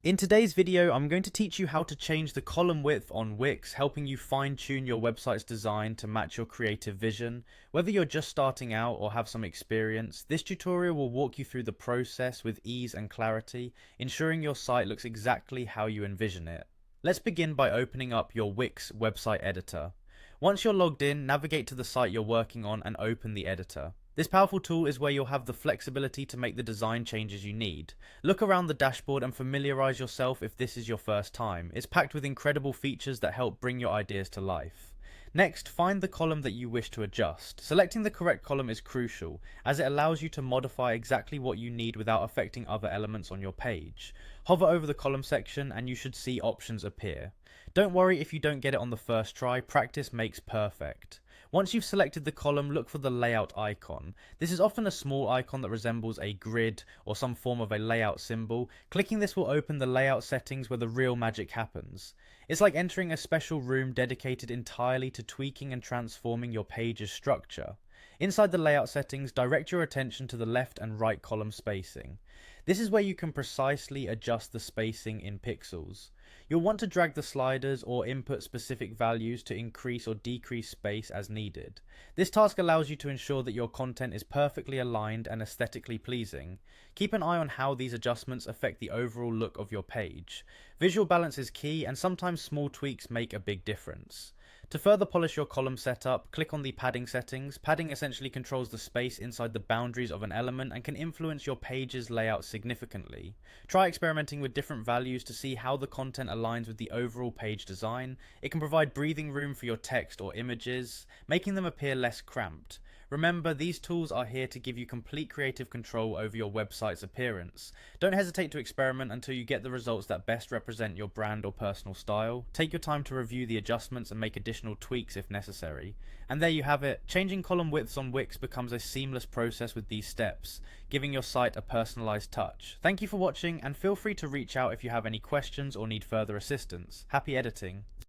In today's video, I'm going to teach you how to change the column width on Wix, helping you fine-tune your website's design to match your creative vision. Whether you're just starting out or have some experience, this tutorial will walk you through the process with ease and clarity, ensuring your site looks exactly how you envision it. Let's begin by opening up your Wix website editor. Once you're logged in, navigate to the site you're working on and open the editor. This powerful tool is where you'll have the flexibility to make the design changes you need. Look around the dashboard and familiarize yourself if this is your first time. It's packed with incredible features that help bring your ideas to life. Next, find the column that you wish to adjust. Selecting the correct column is crucial, as it allows you to modify exactly what you need without affecting other elements on your page. Hover over the column section and you should see options appear. Don't worry if you don't get it on the first try, practice makes perfect. Once you've selected the column, look for the layout icon. This is often a small icon that resembles a grid or some form of a layout symbol. Clicking this will open the layout settings where the real magic happens. It's like entering a special room dedicated entirely to tweaking and transforming your page's structure. Inside the layout settings, direct your attention to the left and right column spacing. This is where you can precisely adjust the spacing in pixels. You'll want to drag the sliders or input specific values to increase or decrease space as needed. This task allows you to ensure that your content is perfectly aligned and aesthetically pleasing. Keep an eye on how these adjustments affect the overall look of your page. Visual balance is key, and sometimes small tweaks make a big difference. To further polish your column setup, click on the padding settings. Padding essentially controls the space inside the boundaries of an element and can influence your page's layout significantly. Try experimenting with different values to see how the content aligns with the overall page design. It can provide breathing room for your text or images, making them appear less cramped. Remember, these tools are here to give you complete creative control over your website's appearance. Don't hesitate to experiment until you get the results that best represent your brand or personal style. Take your time to review the adjustments and make additional tweaks if necessary. And there you have it. Changing column widths on Wix becomes a seamless process with these steps, giving your site a personalized touch. Thank you for watching, and feel free to reach out if you have any questions or need further assistance. Happy editing!